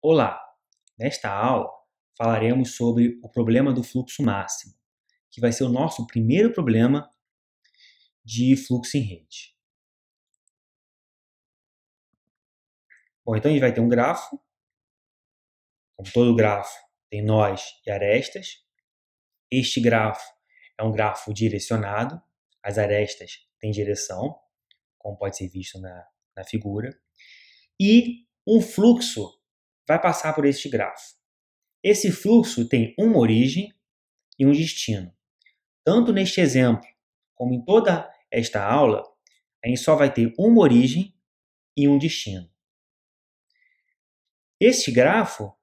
Olá! Nesta aula falaremos sobre o problema do fluxo máximo, que vai ser o nosso primeiro problema de fluxo em rede. Bom, então a gente vai ter um grafo, como todo grafo tem nós e arestas. Este grafo é um grafo direcionado, as arestas têm direção, como pode ser visto na figura, e um fluxo vai passar por este grafo. Esse fluxo tem uma origem e um destino. Tanto neste exemplo, como em toda esta aula, a gente só vai ter uma origem e um destino. Este grafo,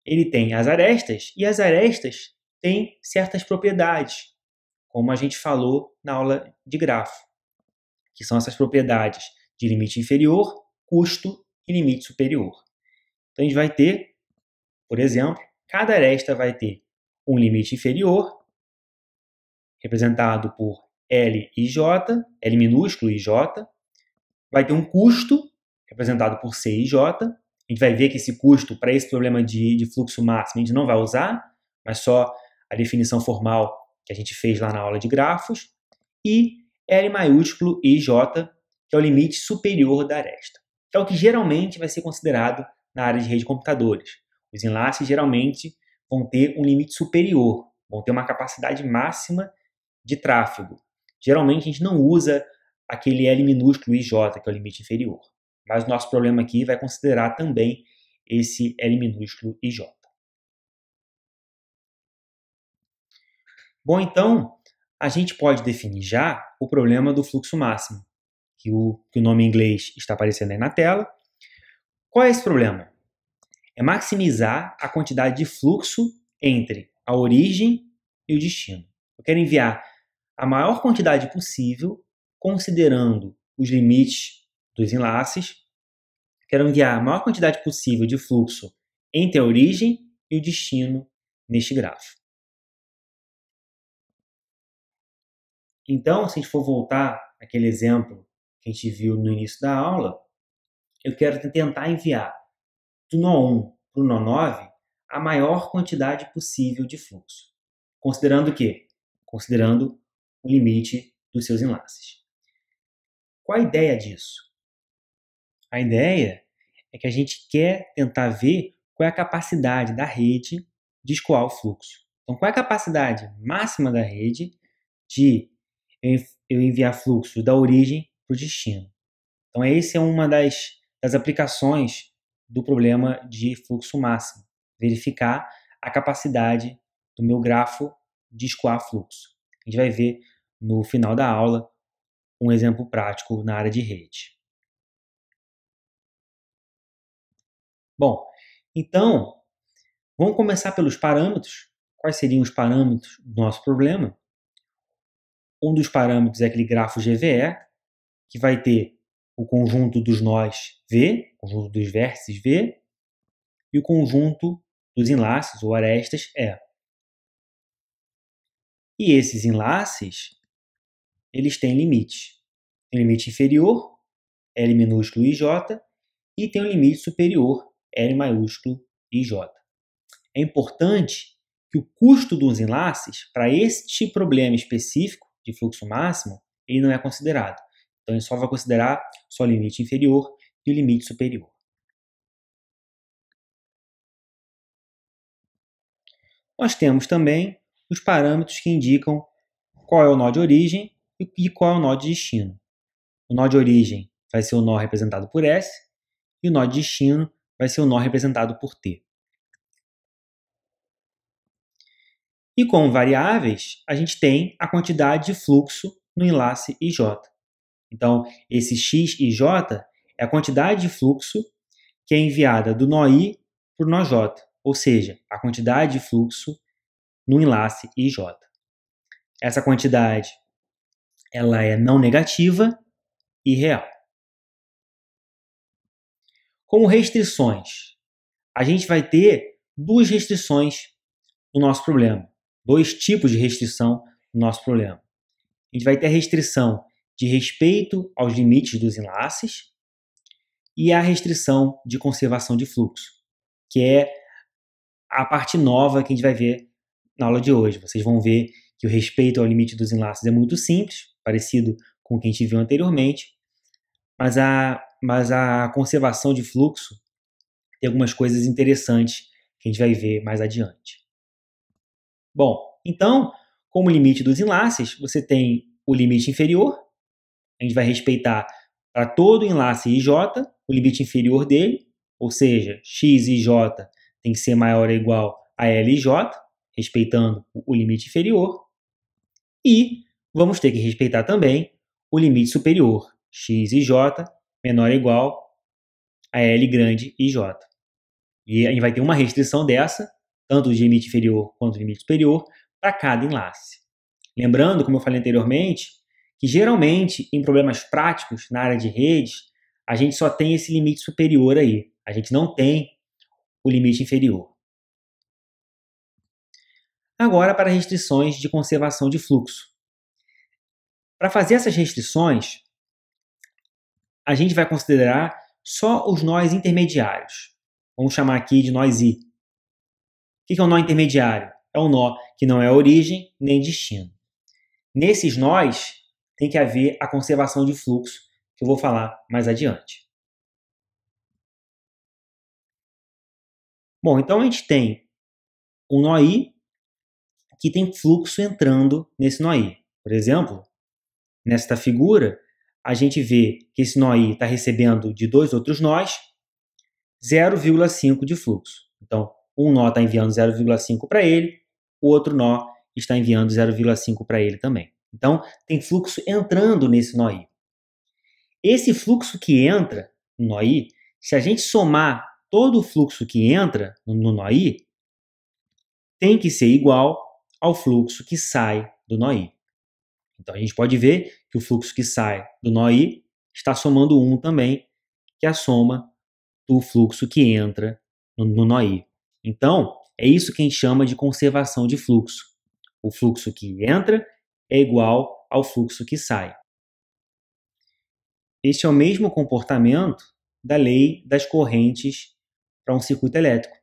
ele tem as arestas, e as arestas têm certas propriedades, como a gente falou na aula de grafo, que são essas propriedades de limite inferior, custo e limite superior. Então a gente vai ter, por exemplo, cada aresta vai ter um limite inferior, representado por L e J, L minúsculo e J, vai ter um custo, representado por C e J. A gente vai ver que esse custo, para esse problema de fluxo máximo, a gente não vai usar, mas só a definição formal que a gente fez lá na aula de grafos. E L maiúsculo e J, que é o limite superior da aresta. Que é o que geralmente vai ser considerado na área de rede de computadores. Os enlaces geralmente vão ter um limite superior, vão ter uma capacidade máxima de tráfego. Geralmente a gente não usa aquele L minúsculo e J, que é o limite inferior. Mas o nosso problema aqui vai considerar também esse L minúsculo e J. Bom, então, a gente pode definir já o problema do fluxo máximo, que o nome em inglês está aparecendo aí na tela. Qual é esse problema? É maximizar a quantidade de fluxo entre a origem e o destino. Eu quero enviar a maior quantidade possível, considerando os limites dos enlaces. Quero enviar a maior quantidade possível de fluxo entre a origem e o destino neste grafo. Então, se a gente for voltar àquele exemplo que a gente viu no início da aula, eu quero tentar enviar do nó 1 para o nó 9 a maior quantidade possível de fluxo. Considerando o quê? Considerando o limite dos seus enlaces. Qual a ideia disso? A ideia é que a gente quer tentar ver qual é a capacidade da rede de escoar o fluxo. Então, qual é a capacidade máxima da rede de eu enviar fluxo da origem para o destino? Então, essa é uma das aplicações do problema de fluxo máximo. Verificar a capacidade do meu grafo de escoar fluxo. A gente vai ver no final da aula um exemplo prático na área de rede. Bom, então, vamos começar pelos parâmetros. Quais seriam os parâmetros do nosso problema? Um dos parâmetros é aquele grafo GVE, que vai ter o conjunto dos nós V, o conjunto dos vértices V, e o conjunto dos enlaces, ou arestas, E. E esses enlaces, eles têm limites. Tem limite inferior, L minúsculo e J, e tem um limite superior, L maiúsculo e J. É importante que o custo dos enlaces, para este problema específico de fluxo máximo, ele não é considerado. Então, ele só vai considerar só o limite inferior e o limite superior. Nós temos também os parâmetros que indicam qual é o nó de origem e qual é o nó de destino. O nó de origem vai ser o nó representado por S e o nó de destino vai ser o nó representado por T. E como variáveis, a gente tem a quantidade de fluxo no enlace IJ. Então, esse X e J é a quantidade de fluxo que é enviada do nó I para o nó J, ou seja, a quantidade de fluxo no enlace IJ. Essa quantidade ela é não negativa e real. Como restrições, a gente vai ter duas restrições no nosso problema, dois tipos de restrição no nosso problema. A gente vai ter a restrição de respeito aos limites dos enlaces e a restrição de conservação de fluxo. que é a parte nova que a gente vai ver na aula de hoje. Vocês vão ver que o respeito ao limite dos enlaces é muito simples, parecido com o que a gente viu anteriormente, mas a conservação de fluxo tem algumas coisas interessantes que a gente vai ver mais adiante. Bom, então, como limite dos enlaces, você tem o limite inferior, a gente vai respeitar para todo enlace IJ, o limite inferior dele, ou seja, x e j tem que ser maior ou igual a L e J, respeitando o limite inferior. E vamos ter que respeitar também o limite superior, x e j menor ou igual a L grande e J. E a gente vai ter uma restrição dessa, tanto de limite inferior quanto de limite superior, para cada enlace. Lembrando, como eu falei anteriormente, que geralmente em problemas práticos na área de redes, a gente só tem esse limite superior aí. A gente não tem o limite inferior. Agora para restrições de conservação de fluxo. Para fazer essas restrições, a gente vai considerar só os nós intermediários. Vamos chamar aqui de nós I. O que é um nó intermediário? É um nó que não é origem nem destino. Nesses nós, tem que haver a conservação de fluxo, que eu vou falar mais adiante. Bom, então a gente tem um nó I que tem fluxo entrando nesse nó I. Por exemplo, nesta figura, a gente vê que esse nó I está recebendo de dois outros nós 0,5 de fluxo. Então, um nó está enviando 0,5 para ele, o outro nó está enviando 0,5 para ele também. Então, tem fluxo entrando nesse nó I. Esse fluxo que entra no nó I, se a gente somar todo o fluxo que entra no nó I, tem que ser igual ao fluxo que sai do nó I. Então, a gente pode ver que o fluxo que sai do nó I está somando 1 também, que é a soma do fluxo que entra no nó I. Então, é isso que a gente chama de conservação de fluxo. O fluxo que entra é igual ao fluxo que sai. Este é o mesmo comportamento da lei das correntes para um circuito elétrico.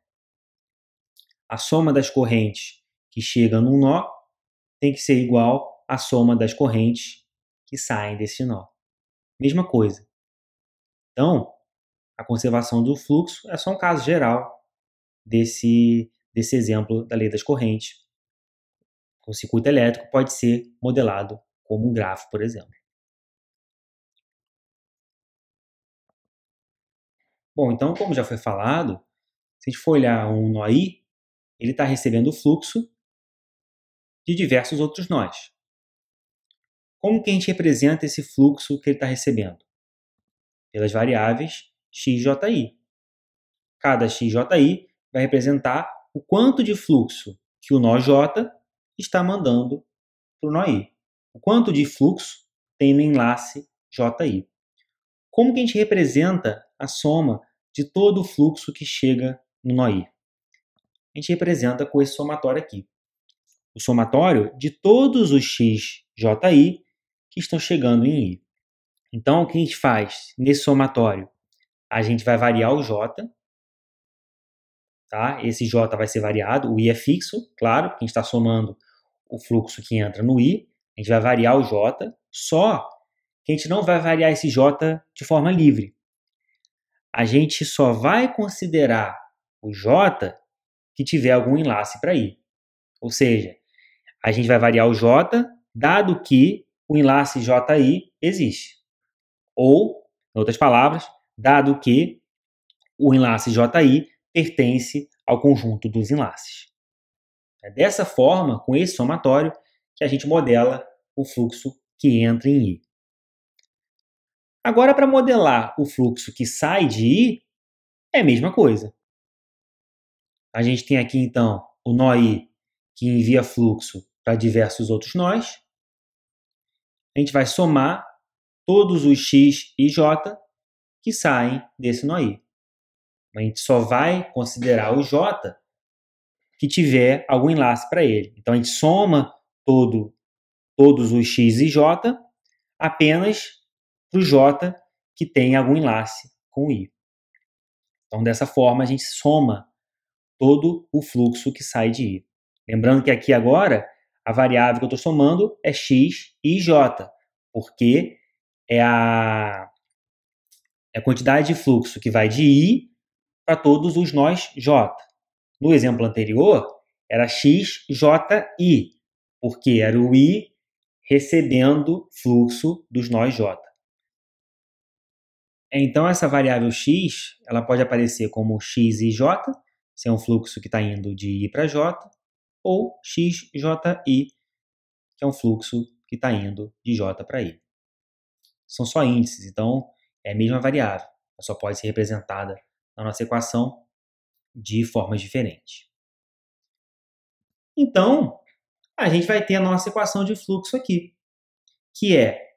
A soma das correntes que chegam num nó tem que ser igual à soma das correntes que saem desse nó. Mesma coisa. Então, a conservação do fluxo é só um caso geral desse exemplo da lei das correntes. O circuito elétrico pode ser modelado como um grafo, por exemplo. Bom, então, como já foi falado, se a gente for olhar um nó I, ele está recebendo fluxo de diversos outros nós. Como que a gente representa esse fluxo que ele está recebendo? Pelas variáveis xji. Cada xji vai representar o quanto de fluxo que o nó J está mandando para o nó I. O quanto de fluxo tem no enlace JI. Como que a gente representa a soma de todo o fluxo que chega no nó I? A gente representa com esse somatório aqui. O somatório de todos os xji que estão chegando em I. Então, o que a gente faz nesse somatório? A gente vai variar o J, tá? Esse J vai ser variado, o I é fixo, claro, porque a gente está somando o fluxo que entra no I, a gente vai variar o J, só que a gente não vai variar esse J de forma livre. A gente só vai considerar o J que tiver algum enlace para I. Ou seja, a gente vai variar o J, dado que o enlace JI existe. Ou, em outras palavras, dado que o enlace JI pertence ao conjunto dos enlaces. É dessa forma, com esse somatório, que a gente modela o fluxo que entra em I. Agora, para modelar o fluxo que sai de I, é a mesma coisa. A gente tem aqui, então, o nó I, que envia fluxo para diversos outros nós. A gente vai somar todos os x e j que saem desse nó I. A gente só vai considerar o j que tiver algum enlace para ele. Então, a gente soma todos os x e j apenas para o j que tem algum enlace com o I. Então, dessa forma, a gente soma todo o fluxo que sai de I. Lembrando que aqui agora, a variável que eu estou somando é x e j, porque é a quantidade de fluxo que vai de I para todos os nós j. No exemplo anterior, era xji, porque era o I recebendo fluxo dos nós j. Então, essa variável x ela pode aparecer como x e j, se é um fluxo que está indo de I para j, ou xji, que é um fluxo que está indo de j para I. São só índices, então é a mesma variável, ela só pode ser representada na nossa equação de formas diferentes. Então, a gente vai ter a nossa equação de fluxo aqui, que é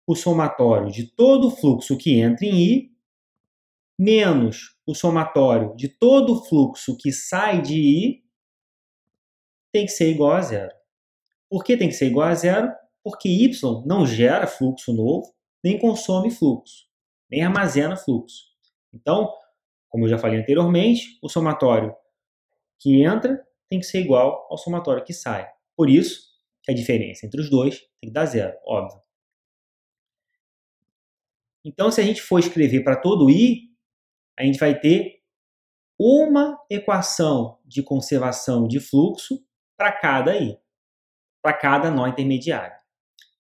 o somatório de todo o fluxo que entra em I menos o somatório de todo o fluxo que sai de I tem que ser igual a zero. Por que tem que ser igual a zero? Porque Y não gera fluxo novo, nem consome fluxo, nem armazena fluxo. Então, como eu já falei anteriormente, o somatório que entra tem que ser igual ao somatório que sai. Por isso, que a diferença entre os dois tem que dar zero, óbvio. Então, se a gente for escrever para todo I, a gente vai ter uma equação de conservação de fluxo para cada I, para cada nó intermediário.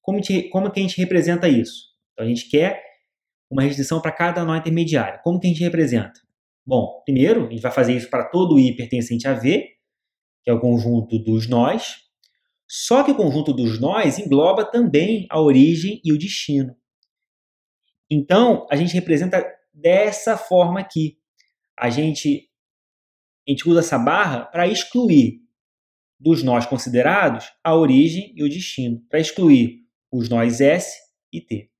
Como que a gente representa isso? Então, a gente quer uma restrição para cada nó intermediário. Como que a gente representa? Bom, primeiro, a gente vai fazer isso para todo I pertencente a V, que é o conjunto dos nós, só que o conjunto dos nós engloba também a origem e o destino. Então, a gente representa dessa forma aqui. A gente usa essa barra para excluir dos nós considerados a origem e o destino, para excluir os nós S e T.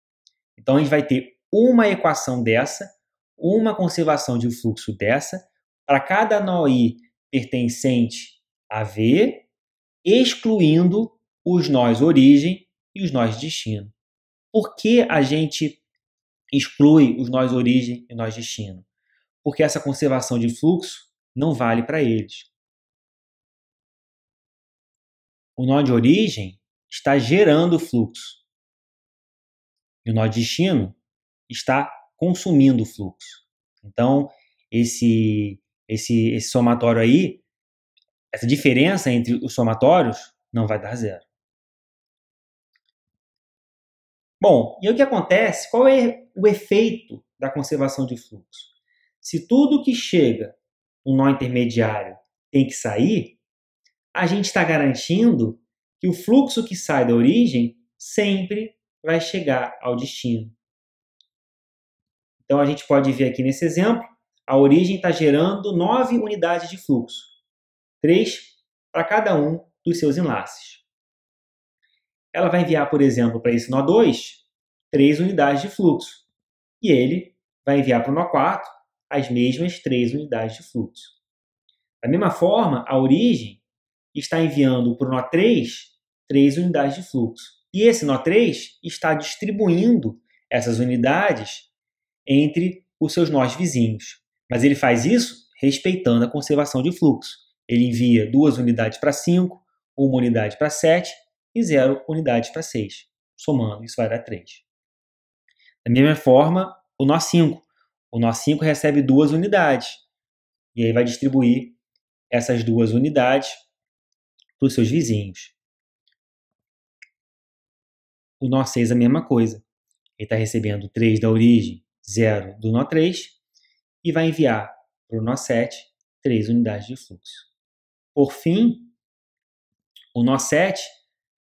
Então, a gente vai ter uma equação dessa, uma conservação de fluxo dessa, para cada nó I pertencente a V, excluindo os nós origem e os nós destino. Por que a gente exclui os nós origem e nós destino? Porque essa conservação de fluxo não vale para eles. O nó de origem está gerando fluxo e o nó de destino está consumindo fluxo. Então, esse somatório aí, essa diferença entre os somatórios não vai dar zero. Bom, e o que acontece? Qual é o efeito da conservação de fluxo? Se tudo que chega no nó intermediário tem que sair, a gente está garantindo que o fluxo que sai da origem sempre vai chegar ao destino. Então, a gente pode ver aqui nesse exemplo, a origem está gerando 9 unidades de fluxo, 3 para cada um dos seus enlaces. Ela vai enviar, por exemplo, para esse nó 2, 3 unidades de fluxo. E ele vai enviar para o nó 4 as mesmas 3 unidades de fluxo. Da mesma forma, a origem está enviando para o nó 3 3 unidades de fluxo. E esse nó 3 está distribuindo essas unidades entre os seus nós vizinhos. Mas ele faz isso respeitando a conservação de fluxo. Ele envia 2 unidades para 5, 1 unidade para 7 e 0 unidades para 6. Somando, isso vai dar 3. Da mesma forma, o nó 5. O nó 5 recebe 2 unidades. E aí vai distribuir essas 2 unidades para os seus vizinhos. O nó 6 é a mesma coisa. Ele está recebendo 3 da origem, 0 do nó 3 e vai enviar para o nó 7 3 unidades de fluxo. Por fim, o nó 7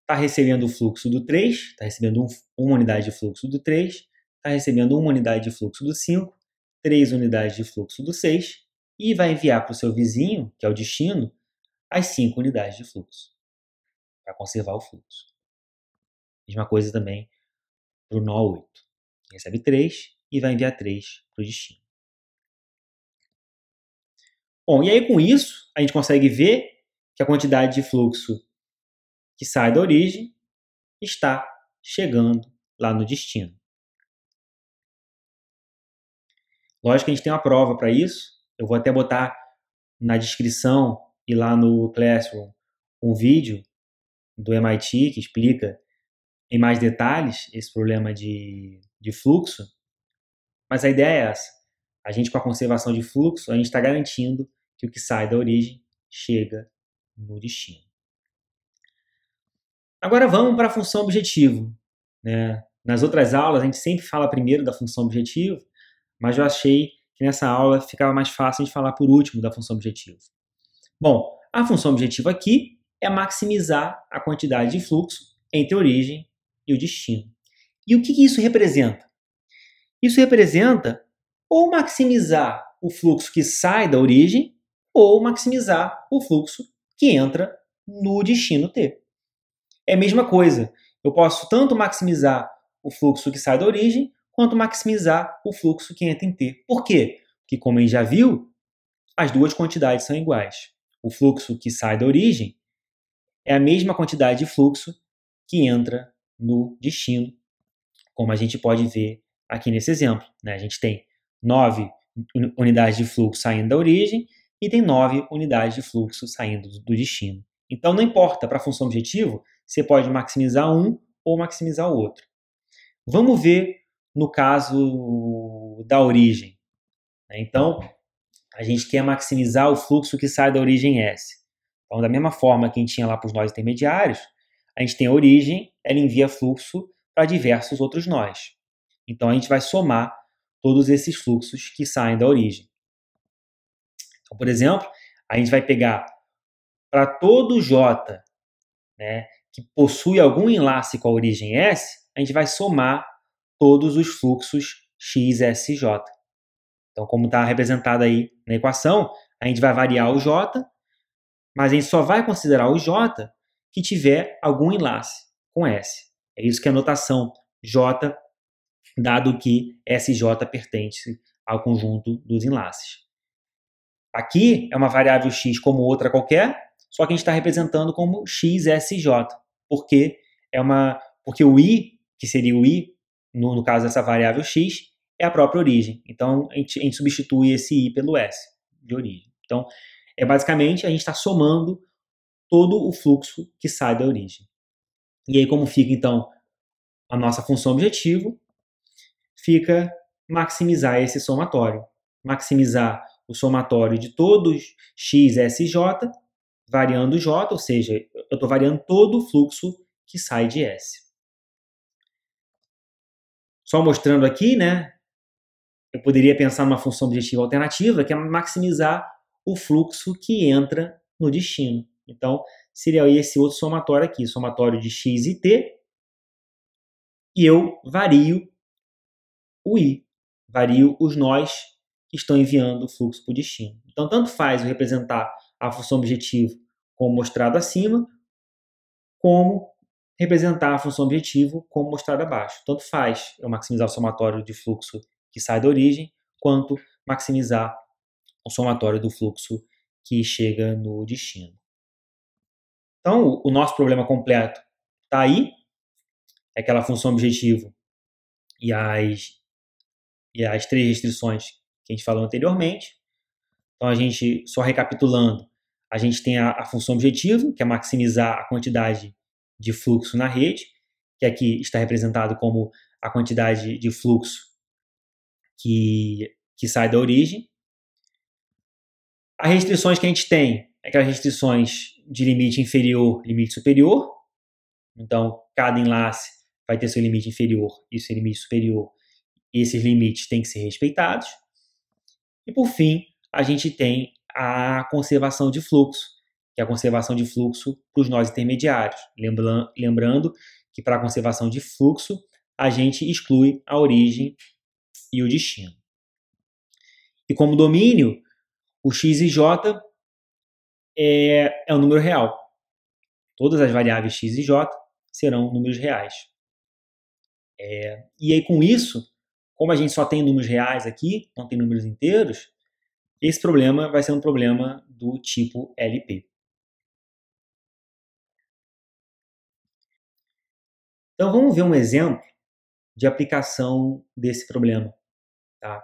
está recebendo o fluxo do 3, está recebendo uma unidade de fluxo do 3, está recebendo uma unidade de fluxo do 5, 3 unidades de fluxo do 6 e vai enviar para o seu vizinho, que é o destino, as 5 unidades de fluxo, para conservar o fluxo. Mesma coisa também para o nó 8. Recebe 3 e vai enviar 3 para o destino. Bom, e aí com isso, a gente consegue ver que a quantidade de fluxo que sai da origem está chegando lá no destino. Lógico que a gente tem uma prova para isso. Eu vou até botar na descrição e lá no Classroom um vídeo do MIT que explica em mais detalhes esse problema de fluxo, mas a ideia é essa. A gente, com a conservação de fluxo, a gente está garantindo que o que sai da origem chega no destino. Agora vamos para a função objetivo, né? Nas outras aulas, a gente sempre fala primeiro da função objetivo, mas eu achei que nessa aula ficava mais fácil de falar por último da função objetivo. Bom, a função objetivo aqui é maximizar a quantidade de fluxo entre a origem e o destino. E o que isso representa? Isso representa ou maximizar o fluxo que sai da origem ou maximizar o fluxo que entra no destino T. É a mesma coisa. Eu posso tanto maximizar o fluxo que sai da origem quanto maximizar o fluxo que entra em T. Por quê? Porque, como a gente já viu, as duas quantidades são iguais. O fluxo que sai da origem é a mesma quantidade de fluxo que entra no destino, como a gente pode ver aqui nesse exemplo. Né? A gente tem 9 unidades de fluxo saindo da origem e tem 9 unidades de fluxo saindo do destino. Então, não importa, para a função objetivo, você pode maximizar um ou maximizar o outro. Vamos ver no caso da origem. Então, a gente quer maximizar o fluxo que sai da origem S. Então, da mesma forma que a gente tinha lá para os nós intermediários, a gente tem a origem, ela envia fluxo para diversos outros nós. Então, a gente vai somar todos esses fluxos que saem da origem. Então, por exemplo, a gente vai pegar para todo J, né, que possui algum enlace com a origem S, a gente vai somar todos os fluxos XSJ. Então, como está representado aí na equação, a gente vai variar o J, mas a gente só vai considerar o J que tiver algum enlace com S. É isso que é a notação J, dado que SJ pertence ao conjunto dos enlaces. Aqui é uma variável x como outra qualquer, só que a gente está representando como XSJ, porque o i, que seria o i, no caso dessa variável x, é a própria origem. Então, a gente substitui esse i pelo s de origem. Então, basicamente, a gente está somando todo o fluxo que sai da origem. E aí, como fica, então, a nossa função objetivo? Fica maximizar esse somatório. Maximizar o somatório de todos XSJ, variando J, ou seja, eu estou variando todo o fluxo que sai de S. Só mostrando aqui, né, eu poderia pensar numa função objetiva alternativa, que é maximizar o fluxo que entra no destino. Então, seria esse outro somatório aqui, somatório de x e t, e eu vario o i, vario os nós que estão enviando o fluxo para o destino. Então, tanto faz eu representar a função objetivo como mostrado acima, como representar a função objetivo como mostrado abaixo. Tanto faz eu maximizar o somatório de fluxo que sai da origem, quanto maximizar o somatório do fluxo que chega no destino. Então, o nosso problema completo está aí, é aquela função objetivo e as 3 restrições que a gente falou anteriormente. Então, a gente, só recapitulando, a gente tem a função objetivo, que é maximizar a quantidade de fluxo na rede, que aqui está representado como a quantidade de fluxo que sai da origem. As restrições que a gente tem, aquelas restrições de limite inferior, limite superior. Então, cada enlace vai ter seu limite inferior e seu limite superior. E esses limites têm que ser respeitados. E, por fim, a gente tem a conservação de fluxo, que é a conservação de fluxo para os nós intermediários. Lembrando que para a conservação de fluxo, a gente exclui a origem e o destino. E como domínio, o x e j é um número real. Todas as variáveis x e j serão números reais. E aí, com isso, como a gente só tem números reais aqui, não tem números inteiros, esse problema vai ser um problema do tipo LP. Então, vamos ver um exemplo de aplicação desse problema. Tá?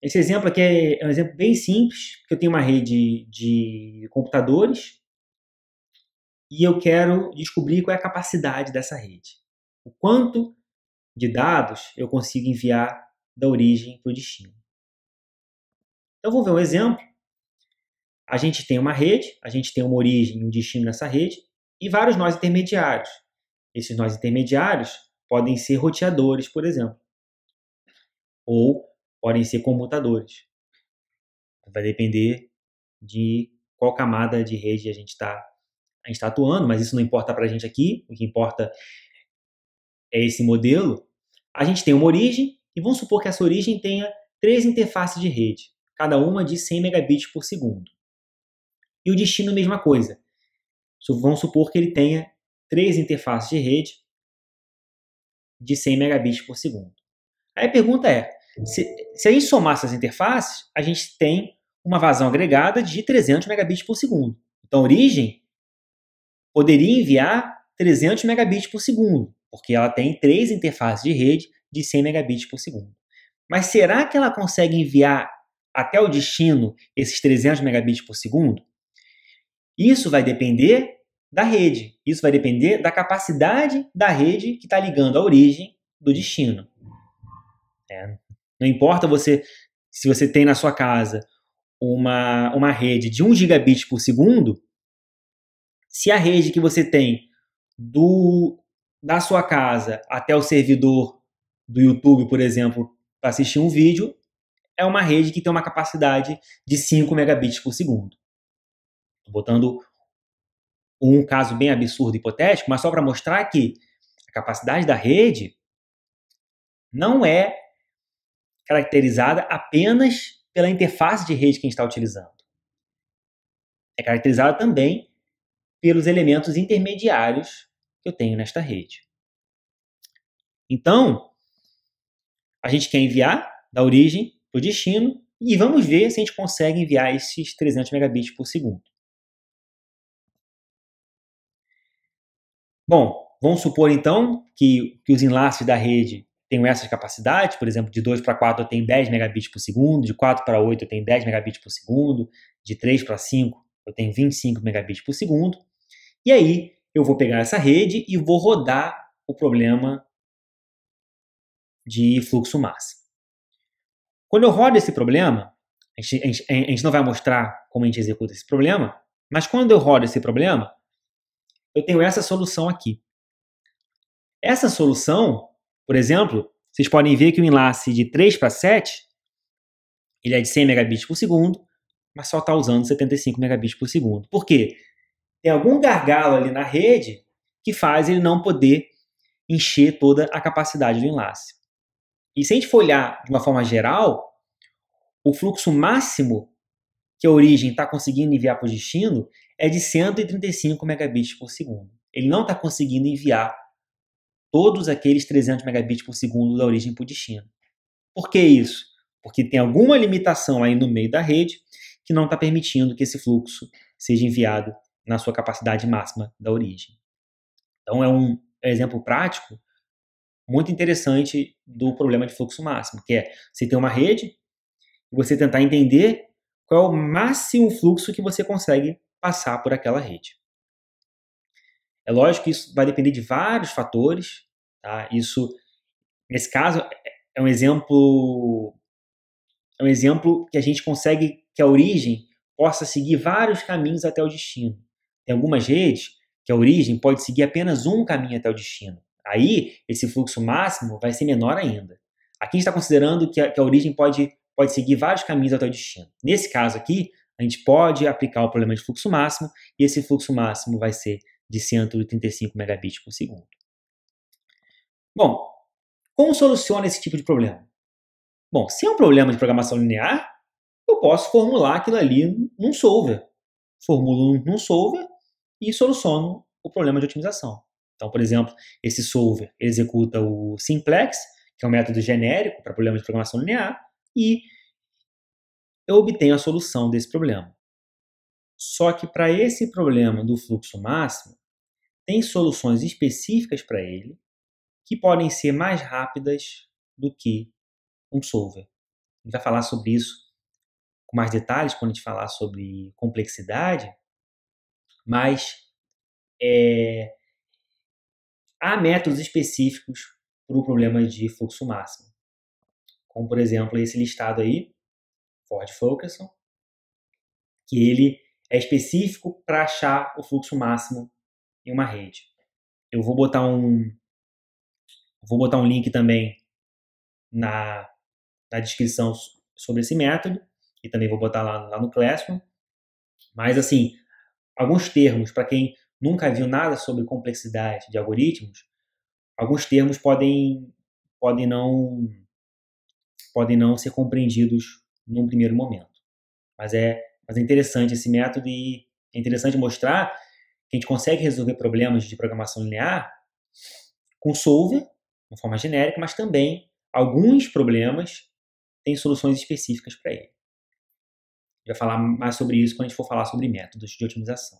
Esse exemplo aqui é um exemplo bem simples, porque eu tenho uma rede de computadores e eu quero descobrir qual é a capacidade dessa rede. O quanto de dados eu consigo enviar da origem para o destino. Então, vamos ver um exemplo. A gente tem uma rede, a gente tem uma origem e um destino nessa rede, e vários nós intermediários. Esses nós intermediários podem ser roteadores, por exemplo, ou podem ser comutadores. Vai depender de qual camada de rede a gente está atuando, mas isso não importa para a gente aqui. O que importa é esse modelo. A gente tem uma origem, e vamos supor que essa origem tenha 3 interfaces de rede, cada uma de 100 megabits por segundo. E o destino, mesma coisa. Vamos supor que ele tenha 3 interfaces de rede de 100 megabits por segundo. Aí a pergunta é, se a gente somar essas interfaces, a gente tem uma vazão agregada de 300 megabits por segundo. Então, a origem poderia enviar 300 megabits por segundo, porque ela tem 3 interfaces de rede de 100 megabits por segundo. Mas será que ela consegue enviar até o destino esses 300 megabits por segundo? Isso vai depender da rede. Isso vai depender da capacidade da rede que está ligando a origem do destino. Não importa se você tem na sua casa uma rede de 1 gigabit por segundo, se a rede que você tem da sua casa até o servidor do YouTube, por exemplo, para assistir um vídeo, é uma rede que tem uma capacidade de 5 megabits por segundo. Estou botando um caso bem absurdo e hipotético, mas só para mostrar que a capacidade da rede não é caracterizada apenas pela interface de rede que a gente está utilizando. É caracterizada também pelos elementos intermediários que eu tenho nesta rede. Então, a gente quer enviar da origem para o destino e vamos ver se a gente consegue enviar esses 300 megabits por segundo. Bom, vamos supor então que os enlaces da rede tenham essas capacidades, por exemplo, de 2 para 4 eu tenho 10 megabits por segundo, de 4 para 8 eu tenho 10 megabits por segundo, de 3 para 5 eu tenho 25 megabits por segundo. E aí eu vou pegar essa rede e vou rodar o problema de fluxo máximo. Quando eu rodo esse problema, a gente não vai mostrar como a gente executa esse problema, mas quando eu rodo esse problema, eu tenho essa solução aqui. Essa solução, por exemplo, vocês podem ver que o enlace de 3 para 7, ele é de 100 megabits por segundo, mas só está usando 75 megabits por segundo. Por quê? Tem algum gargalo ali na rede que faz ele não poder encher toda a capacidade do enlace. E se a gente for olhar de uma forma geral, o fluxo máximo que a origem está conseguindo enviar para o destino é de 135 megabits por segundo. Ele não está conseguindo enviar todos aqueles 300 megabits por segundo da origem para o destino. Por que isso? Porque tem alguma limitação aí no meio da rede que não está permitindo que esse fluxo seja enviado na sua capacidade máxima da origem. Então é um exemplo prático muito interessante do problema de fluxo máximo, que é você ter uma rede e você tentar entender qual é o máximo fluxo que você consegue passar por aquela rede. É lógico que isso vai depender de vários fatores, tá? Isso, nesse caso, é um exemplo que a gente consegue que a origem possa seguir vários caminhos até o destino. Tem algumas redes que a origem pode seguir apenas um caminho até o destino. Aí, esse fluxo máximo vai ser menor ainda. Aqui a gente está considerando que a origem pode seguir vários caminhos até o destino. Nesse caso aqui, a gente pode aplicar o problema de fluxo máximo e esse fluxo máximo vai ser de 135 megabits por segundo. Bom, como soluciona esse tipo de problema? Bom, se é um problema de programação linear, eu posso formular aquilo ali num solver. Formulo num solver e soluciono o problema de otimização. Então, por exemplo, esse solver executa o simplex, que é um método genérico para problemas de programação linear, e eu obtenho a solução desse problema. Só que para esse problema do fluxo máximo, tem soluções específicas para ele que podem ser mais rápidas do que um solver. gente vai falar sobre isso com mais detalhes quando a gente falar sobre complexidade, mas há métodos específicos para o problema de fluxo máximo, como por exemplo esse listado aí, Ford-Fulkerson, que ele é específico para achar o fluxo máximo em uma rede. Eu vou botar um link também na descrição sobre esse método, e também vou botar lá no Classroom. Mas, assim, alguns termos, para quem nunca viu nada sobre complexidade de algoritmos, alguns termos podem não ser compreendidos num primeiro momento. Mas é interessante esse método e é interessante mostrar que a gente consegue resolver problemas de programação linear com solver, de uma forma genérica, mas também alguns problemas têm soluções específicas para ele. A gente vai falar mais sobre isso quando a gente for falar sobre métodos de otimização.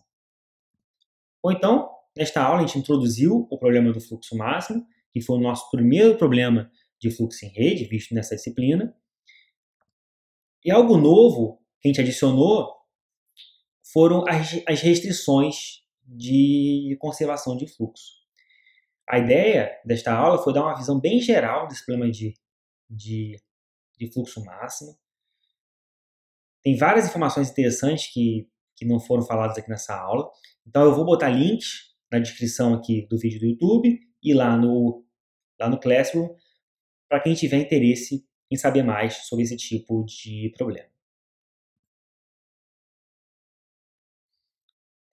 Ou então, nesta aula, a gente introduziu o problema do fluxo máximo, que foi o nosso primeiro problema de fluxo em rede, visto nessa disciplina. E algo novo que a gente adicionou foram as restrições de conservação de fluxo. A ideia desta aula foi dar uma visão bem geral desse problema de fluxo máximo. Tem várias informações interessantes que não foram faladas aqui nessa aula. Então eu vou botar links na descrição aqui do vídeo do YouTube e lá no Classroom para quem tiver interesse em saber mais sobre esse tipo de problema.